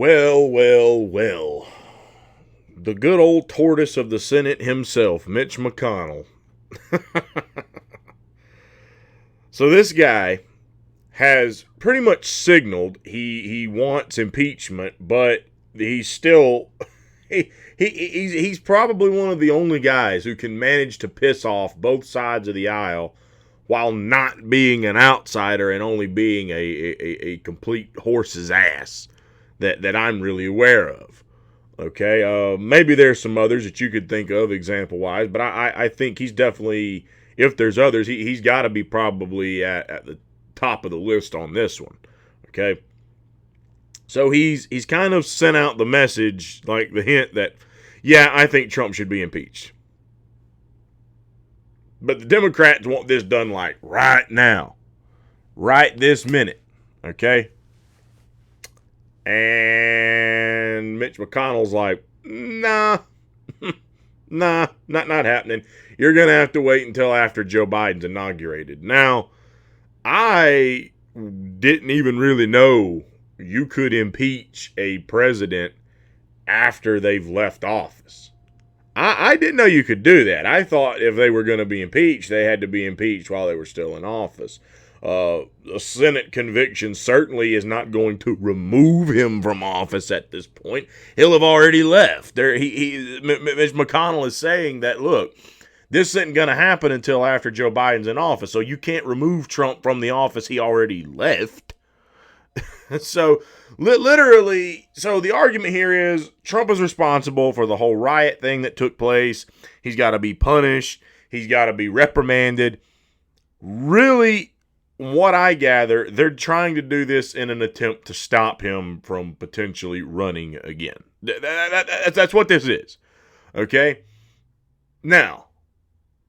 Well, well, well. The good old tortoise of the Senate himself, Mitch McConnell. So this guy has pretty much signaled he wants impeachment, but he's still he's probably one of the only guys who can manage to piss off both sides of the aisle while not being an outsider and only being a complete horse's ass that I'm really aware of. Okay, maybe there's some others that you could think of example-wise, but I think he's definitely, if there's others, he's got to be probably at the top of the list on this one. Okay, so he's kind of sent out the message, like the hint that, yeah, I think Trump should be impeached. But the Democrats want this done like right now, right this minute. Okay. And Mitch McConnell's like, nah, not happening. You're going to have to wait until after Joe Biden's inaugurated. Now, I didn't even really know you could impeach a president after they've left office. I didn't know you could do that. I thought if they were going to be impeached, they had to be impeached while they were still in office. A Senate conviction certainly is not going to remove him from office at this point. He'll have already left. Mitch McConnell is saying that, look, this isn't going to happen until after Joe Biden's in office, so you can't remove Trump from the office he already left. So, literally, the argument here is Trump is responsible for the whole riot thing that took place. He's got to be punished. He's got to be reprimanded. Really, what I gather, they're trying to do this in an attempt to stop him from potentially running again. That's what this is. Okay? Now,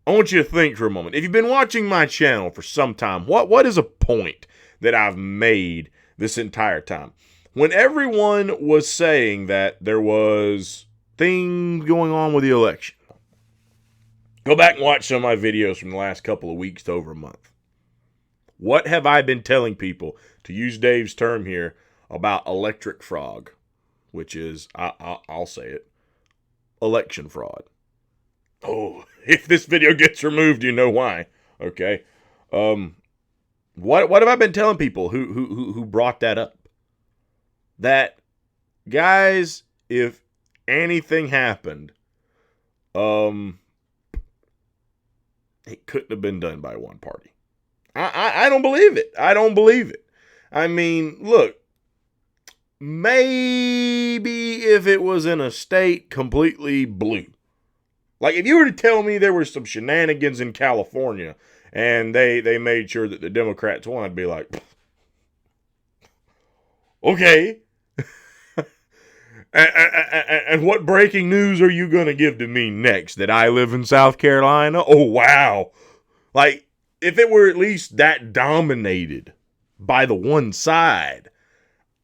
I want you to think for a moment. If you've been watching my channel for some time, what is a point that I've made this entire time? When everyone was saying that there was things going on with the election, go back and watch some of my videos from the last couple of weeks to over a month. What have I been telling people, to use Dave's term here, about electric frog, which is, I'll say it, election fraud. Oh, if this video gets removed, you know why. Okay. What have I been telling people who brought that up? That, guys, if anything happened, it couldn't have been done by one party. I don't believe it. I don't believe it. I mean, look, maybe if it was in a state completely blue. Like, if you were to tell me there were some shenanigans in California and they made sure that the Democrats won, I'd be like, okay. And what breaking news are you going to give to me next? That I live in South Carolina? Oh, wow. Like, if it were at least that dominated by the one side,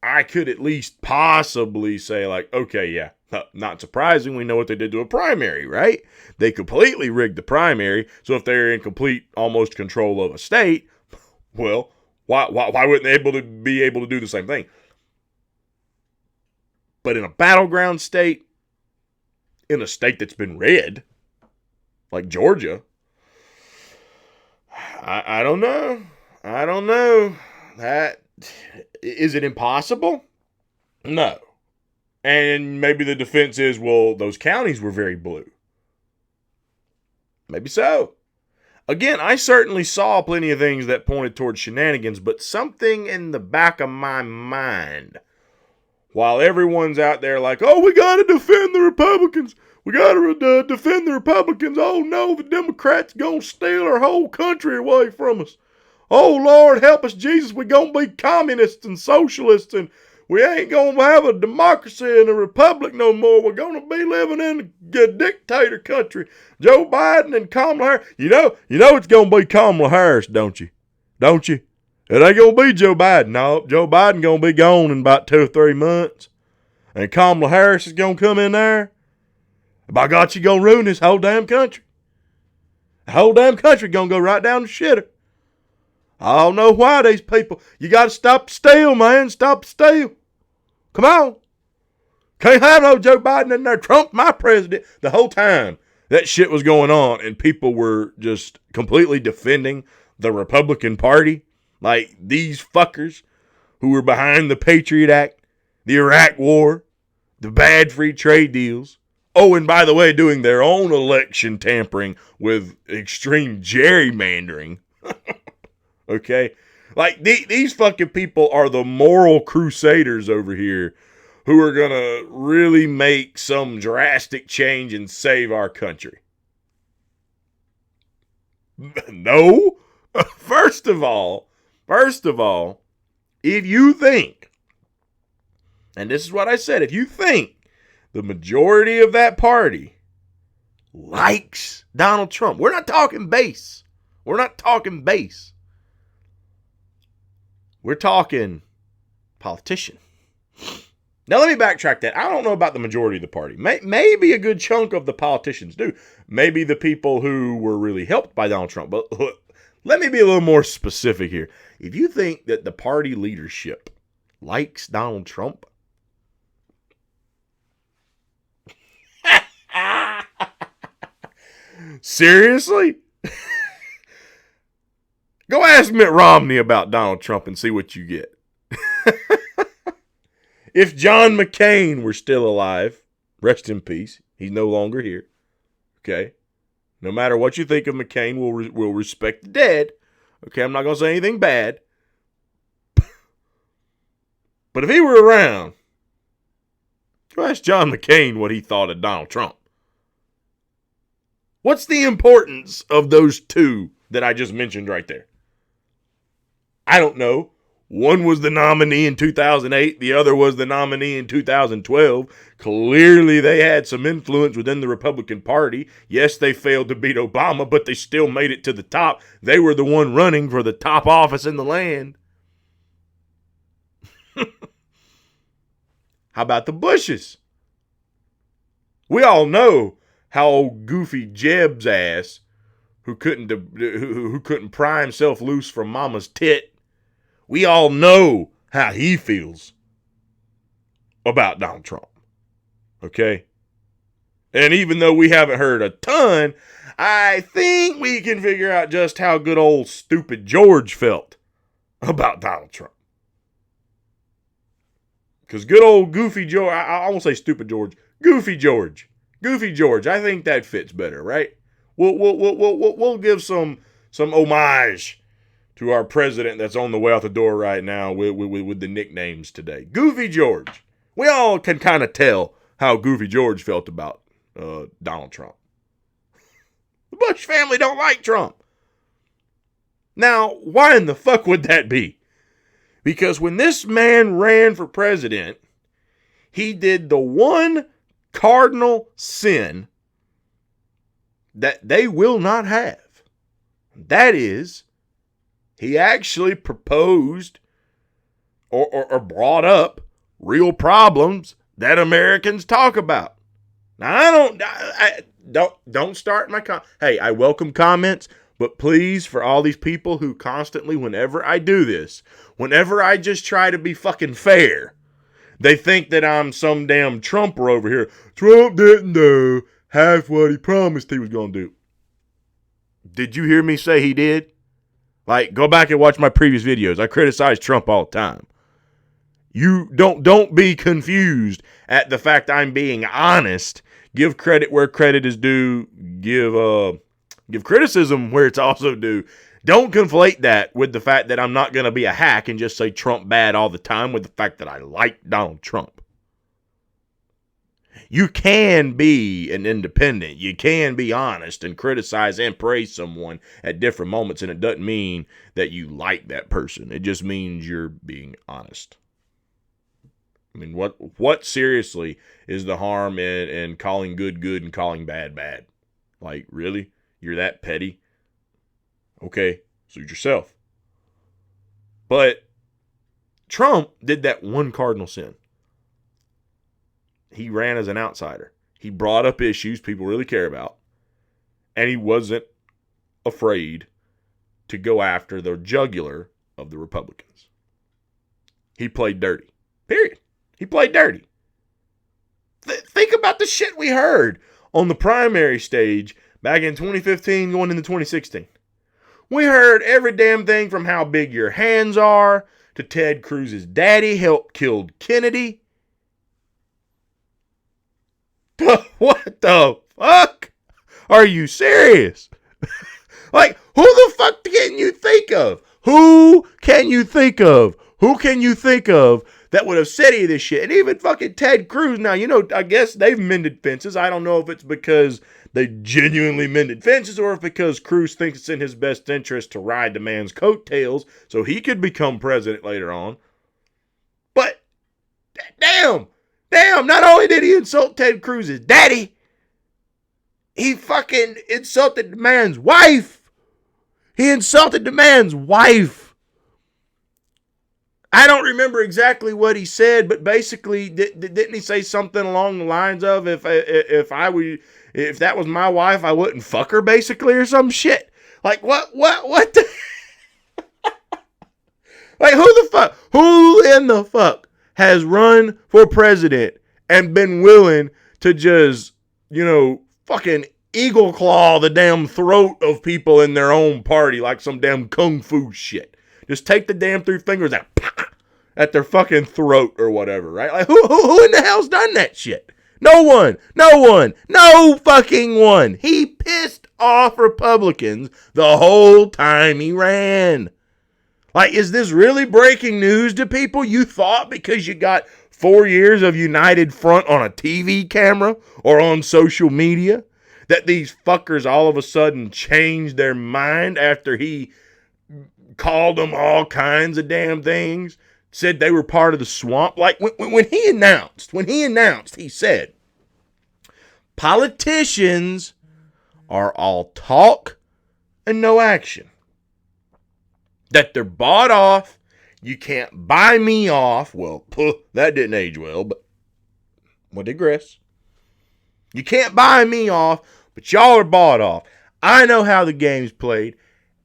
I could at least possibly say, like, okay, yeah, not surprising. We know what they did to a primary, right? They completely rigged the primary. So if they're in complete almost control of a state, well, why wouldn't they be able to do the same thing? But in a battleground state, in a state that's been red, like Georgia, I don't know. I don't know. Is it impossible? No. And maybe the defense is, well, those counties were very blue. Maybe so. Again, I certainly saw plenty of things that pointed towards shenanigans, but something in the back of my mind, while everyone's out there like, oh, we got to defend the Republicans. We got to defend the Republicans. Oh, no, the Democrats going to steal our whole country away from us. Oh, Lord, help us, Jesus. We're going to be communists and socialists, and we ain't going to have a democracy and a republic no more. We're going to be living in a dictator country. Joe Biden and Kamala Harris. You know it's going to be Kamala Harris, don't you? Don't you? It ain't going to be Joe Biden. No, Joe Biden going to be gone in about 2 or 3 months. And Kamala Harris is going to come in there. By God, she going to ruin this whole damn country. The whole damn country going to go right down the shitter. I don't know why these people. You got to stop the steal, man. Stop the steal. Come on. Can't have no Joe Biden in there. Trump's my president. The whole time that shit was going on and people were just completely defending the Republican Party. Like these fuckers who were behind the Patriot Act, the Iraq War, the bad free trade deals. Oh, and by the way, doing their own election tampering with extreme gerrymandering. Okay? Like, these fucking people are the moral crusaders over here who are going to really make some drastic change and save our country. No. First of all, if you think, and this is what I said, if you think the majority of that party likes Donald Trump, we're not talking base. We're talking politician. Now, let me backtrack that. I don't know about the majority of the party. Maybe a good chunk of the politicians do. Maybe the people who were really helped by Donald Trump. But let me be a little more specific here. If you think that the party leadership likes Donald Trump, seriously? Go ask Mitt Romney about Donald Trump and see what you get. If John McCain were still alive, rest in peace, he's no longer here. Okay? No matter what you think of McCain, we'll respect the dead. Okay, I'm not going to say anything bad. But if he were around, go ask John McCain what he thought of Donald Trump. What's the importance of those two that I just mentioned right there? I don't know. One was the nominee in 2008. The other was the nominee in 2012. Clearly, they had some influence within the Republican Party. Yes, they failed to beat Obama, but they still made it to the top. They were the one running for the top office in the land. How about the Bushes? We all know how old goofy Jeb's ass, who couldn't pry himself loose from mama's tit, we all know how he feels about Donald Trump. Okay? And even though we haven't heard a ton, I think we can figure out just how good old stupid George felt about Donald Trump. Because good old goofy George, I won't say stupid George, goofy George. Goofy George, I think that fits better, right? We'll give some homage to our president that's on the way out the door right now with the nicknames today. Goofy George. We all can kind of tell how Goofy George felt about Donald Trump. The Bush family don't like Trump. Now, why in the fuck would that be? Because when this man ran for president, he did the one cardinal sin that they will not have. That is, he actually proposed or brought up real problems that Americans talk about. Now, don't start my Hey, I welcome comments, but please, for all these people who constantly, whenever I do this, whenever I just try to be fucking fair, they think that I'm some damn Trumper over here. Trump didn't do half what he promised he was going to do. Did you hear me say he did? Like, go back and watch my previous videos. I criticize Trump all the time. You don't be confused at the fact I'm being honest. Give credit where credit is due. Give criticism where it's also due. Don't conflate that with the fact that I'm not going to be a hack and just say Trump bad all the time with the fact that I like Donald Trump. You can be an independent. You can be honest and criticize and praise someone at different moments, and it doesn't mean that you like that person. It just means you're being honest. I mean, what seriously is the harm in calling good and calling bad? Like, really? You're that petty? Okay, suit yourself. But Trump did that one cardinal sin. He ran as an outsider. He brought up issues people really care about. And he wasn't afraid to go after the jugular of the Republicans. He played dirty. Period. He played dirty. Think about the shit we heard on the primary stage back in 2015 going into 2016. We heard every damn thing from how big your hands are to Ted Cruz's daddy helped kill Kennedy. What the fuck? Are you serious? Like, who the fuck can you think of? Who can you think of? Who can you think of that would have said any of this shit? And even fucking Ted Cruz. Now, I guess they've mended fences. I don't know if it's because they genuinely mended fences or if because Cruz thinks it's in his best interest to ride the man's coattails so he could become president later on. But, damn, not only did he insult Ted Cruz's daddy, he fucking insulted the man's wife. He insulted the man's wife. I don't remember exactly what he said, but basically, didn't he say something along the lines of, if that was my wife, I wouldn't fuck her, basically, or some shit? Like, what the? Like, who in the fuck has run for president and been willing to just, fucking eagle claw the damn throat of people in their own party like some damn kung fu shit? Just take the damn 3 fingers and at their fucking throat or whatever, right? Like, who in the hell's done that shit? No one, no fucking one. He pissed off Republicans the whole time he ran. Like, is this really breaking news to people? You thought because you got 4 years of United Front on a TV camera or on social media that these fuckers all of a sudden changed their mind after he called them all kinds of damn things, said they were part of the swamp? Like, when he announced, he said, politicians are all talk and no action. That they're bought off. You can't buy me off. Well, that didn't age well, but we'll digress. You can't buy me off, but y'all are bought off. I know how the game's played.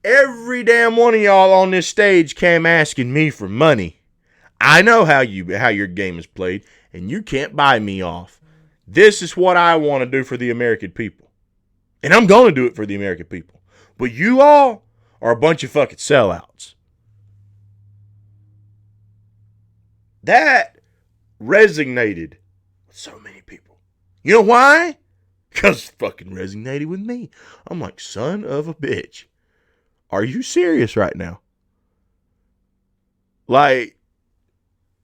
Every damn one of y'all on this stage came asking me for money. I know how your game is played, and you can't buy me off. This is what I want to do for the American people. And I'm going to do it for the American people. But you all are a bunch of fucking sellouts. That resonated with so many people. You know why? Because it fucking resonated with me. I'm like, son of a bitch. Are you serious right now? Like,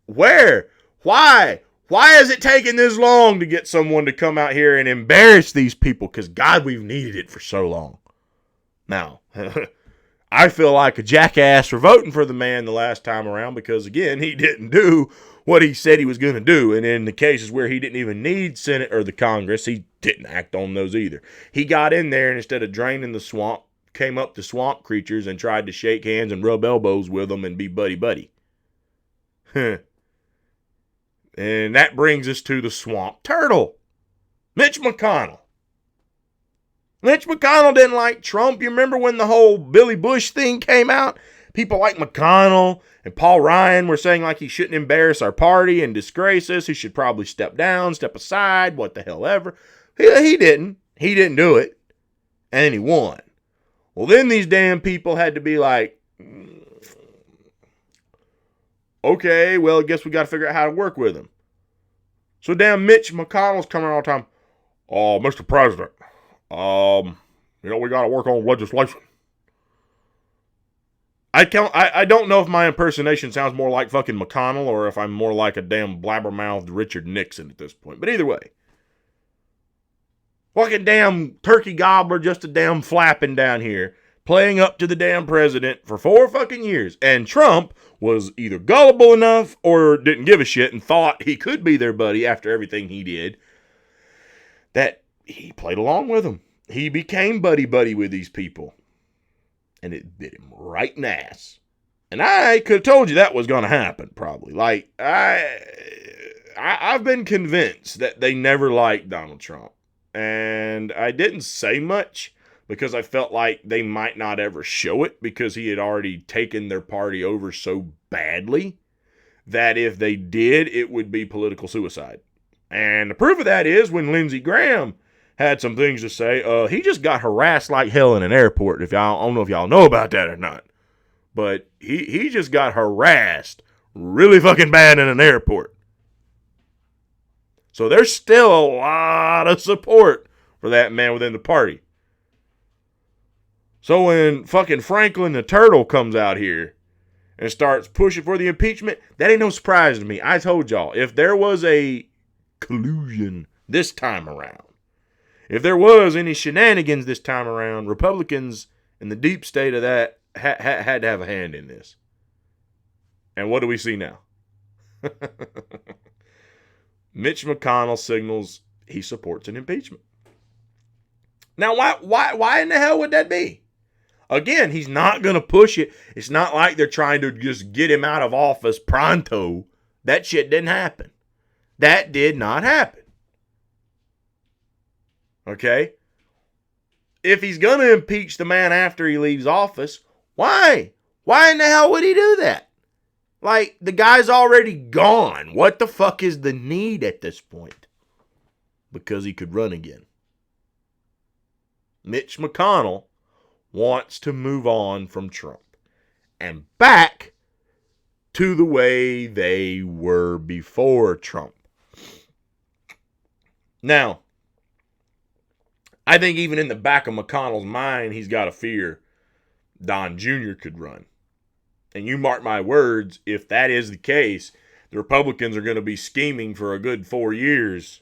where? Why? Why is it taking this long to get someone to come out here and embarrass these people? Because, God, we've needed it for so long. Now, I feel like a jackass for voting for the man the last time around because, again, he didn't do what he said he was going to do. And in the cases where he didn't even need Senate or the Congress, he didn't act on those either. He got in there and instead of draining the swamp, came up to swamp creatures and tried to shake hands and rub elbows with them and be buddy-buddy. And that brings us to the swamp turtle, Mitch McConnell. Mitch McConnell didn't like Trump. You remember when the whole Billy Bush thing came out? People like McConnell and Paul Ryan were saying like he shouldn't embarrass our party and disgrace us. He should probably step down, step aside, what the hell ever. He didn't. He didn't do it. And then he won. Well, then these damn people had to be like, okay, well, I guess we got to figure out how to work with him. So damn Mitch McConnell's coming all the time. Oh, Mr. President, we got to work on legislation. I don't know if my impersonation sounds more like fucking McConnell or if I'm more like a damn blabbermouthed Richard Nixon at this point. But either way. Fucking damn turkey gobbler just a damn flapping down here, playing up to the damn president for 4 fucking years. And Trump was either gullible enough or didn't give a shit and thought he could be their buddy after everything he did, that he played along with them. He became buddy-buddy with these people. And it bit him right in the ass. And I could have told you that was going to happen, probably. Like, I've been convinced that they never liked Donald Trump. And I didn't say much because I felt like they might not ever show it because he had already taken their party over so badly that if they did, it would be political suicide. And the proof of that is when Lindsey Graham had some things to say. He just got harassed like hell in an airport. If y'all, I don't know if y'all know about that or not, but he just got harassed really fucking bad in an airport. So there's still a lot of support for that man within the party. So when fucking Franklin the Turtle comes out here and starts pushing for the impeachment, that ain't no surprise to me. I told y'all, if there was a collusion this time around, if there was any shenanigans this time around, Republicans in the deep state of that had to have a hand in this. And what do we see now? Mitch McConnell signals he supports an impeachment. Now, why in the hell would that be? Again, he's not going to push it. It's not like they're trying to just get him out of office pronto. That shit didn't happen. That did not happen. Okay? If he's going to impeach the man after he leaves office, why? Why in the hell would he do that? Like, the guy's already gone. What the fuck is the need at this point? Because he could run again. Mitch McConnell wants to move on from Trump and back to the way they were before Trump. Now, I think even in the back of McConnell's mind, he's got a fear Don Jr. could run. And you mark my words, if that is the case, the Republicans are going to be scheming for a good 4 years,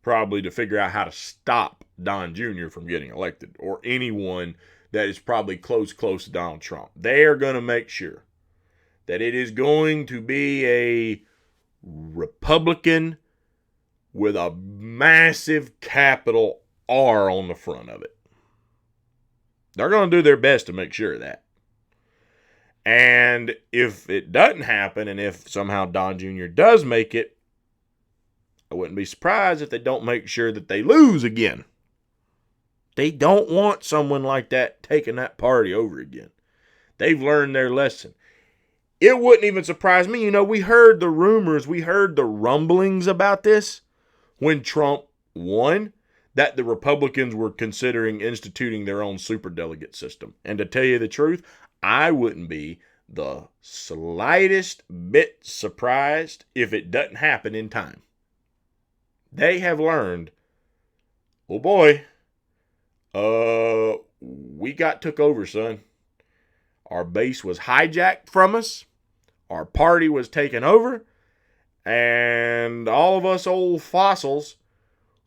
probably to figure out how to stop Don Jr. from getting elected, or anyone that is probably close to Donald Trump. They are going to make sure that it is going to be a Republican with a massive capital R on the front of it. They're going to do their best to make sure of that. And if it doesn't happen, and if somehow Don Jr. does make it, I wouldn't be surprised if they don't make sure that they lose again. They don't want someone like that taking that party over again. They've learned their lesson. It wouldn't even surprise me. You know, we heard the rumors, we heard the rumblings about this when Trump won, that the Republicans were considering instituting their own superdelegate system. And to tell you the truth, I wouldn't be the slightest bit surprised if it doesn't happen in time. They have learned, oh boy, we got took over, son. Our base was hijacked from us. Our party was taken over. And all of us old fossils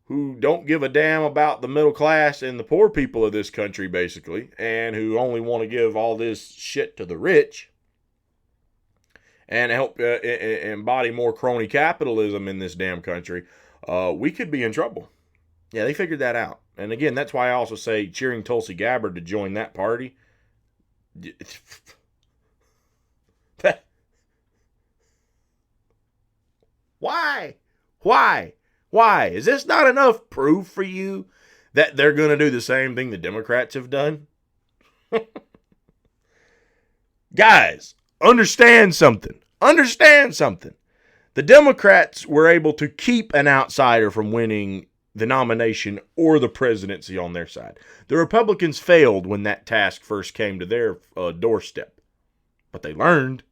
who don't give a damn about the middle class and the poor people of this country, basically, and who only want to give all this shit to the rich and help embody more crony capitalism in this damn country, we could be in trouble. Yeah, they figured that out. And again, that's why I also say cheering Tulsi Gabbard to join that party. Why? Why? Is this not enough proof for you that they're going to do the same thing the Democrats have done? Guys, understand something. The Democrats were able to keep an outsider from winning the nomination or the presidency on their side. The Republicans failed when that task first came to their doorstep. But they learned.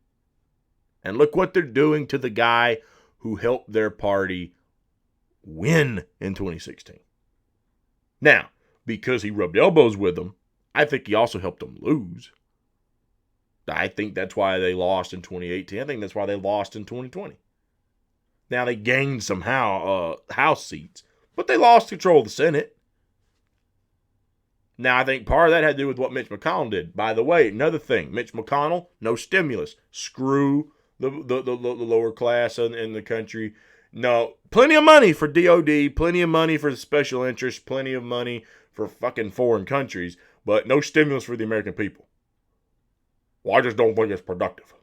And look what they're doing to the guy who helped their party win in 2016. Now, because he rubbed elbows with them, I think he also helped them lose. I think that's why they lost in 2018. I think that's why they lost in 2020. Now, they gained some House seats, but they lost control of the Senate. Now, I think part of that had to do with what Mitch McConnell did. By the way, another thing, Mitch McConnell, no stimulus. Screw the lower class in the country. No, plenty of money for DOD, plenty of money for special interests, plenty of money for fucking foreign countries, but no stimulus for the American people. Well, I just don't think it's productive.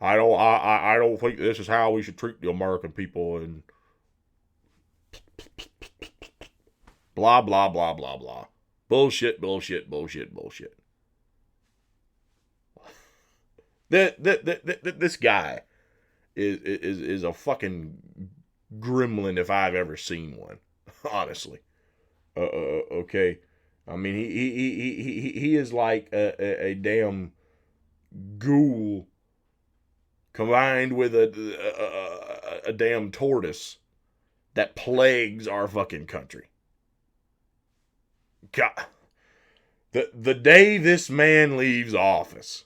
I don't think this is how we should treat the American people, and blah, blah, blah, blah, blah. Bullshit. This guy is a fucking gremlin if I've ever seen one, honestly. Okay. I mean, he is like a damn ghoul combined with a damn tortoise that plagues our fucking country. God. The day this man leaves office,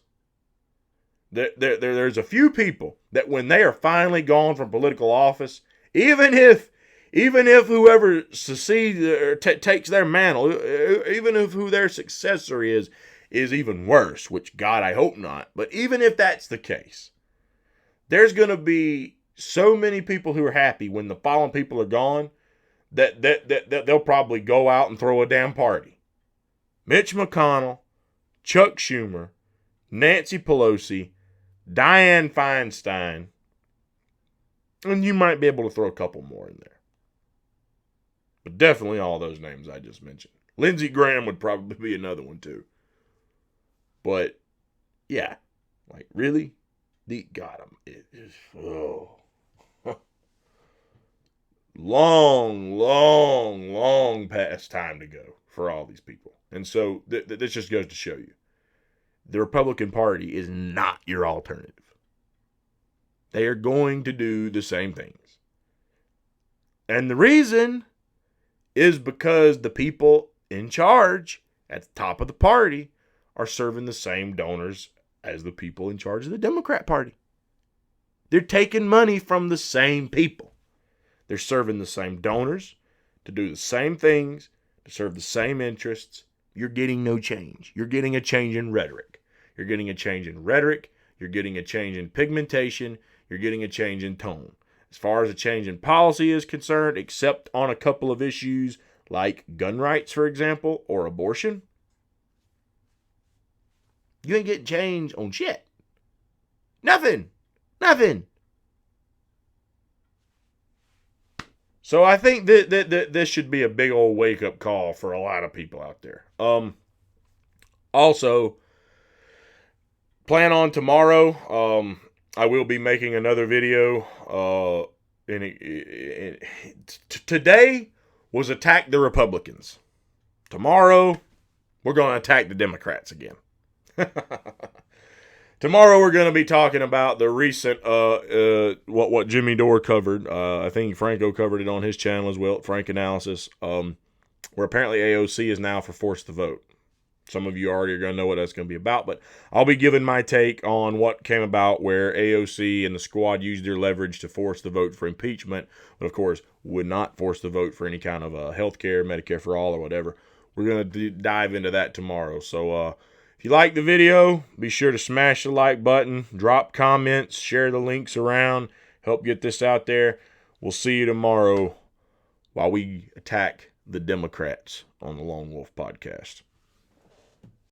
there's a few people that when they are finally gone from political office, even if whoever succeeds or takes their mantle, even if who their successor is even worse, which God, I hope not, but even if that's the case, there's going to be so many people who are happy when the fallen people are gone that they'll probably go out and throw a damn party. Mitch McConnell, Chuck Schumer, Nancy Pelosi, Dianne Feinstein, and you might be able to throw a couple more in there. But definitely all those names I just mentioned. Lindsey Graham would probably be another one too. But, yeah. Like, really? God, it is, oh. long past time to go for all these people. And so, this just goes to show you. The Republican Party is not your alternative. They are going to do the same things. And the reason is because the people in charge at the top of the party are serving the same donors as the people in charge of the Democrat Party. They're taking money from the same people. They're serving the same donors to do the same things, to serve the same interests. You're getting no change. You're getting a change in rhetoric. You're getting a change in rhetoric. You're getting a change in pigmentation. You're getting a change in tone. As far as a change in policy is concerned, except on a couple of issues like gun rights, for example, or abortion, you ain't getting change on shit. Nothing. So I think that this should be a big old wake-up call for a lot of people out there. Also, plan on tomorrow. I will be making another video. Today was attack the Republicans. Tomorrow, we're going to attack the Democrats again. Tomorrow we're going to be talking about the recent what Jimmy Dore covered. I think Franco covered it on his channel as well, Frank Analysis, where apparently AOC is now for forced to vote. Some of you already are going to know what that's going to be about, but I'll be giving my take on what came about where AOC and the squad used their leverage to force the vote for impeachment, but of course would not force the vote for any kind of health care, Medicare for all, or whatever. We're going to dive into that tomorrow. So if you like the video, be sure to smash the like button, drop comments, share the links around, help get this out there. We'll see you tomorrow while we attack the Democrats on the Lone Wolf Podcast.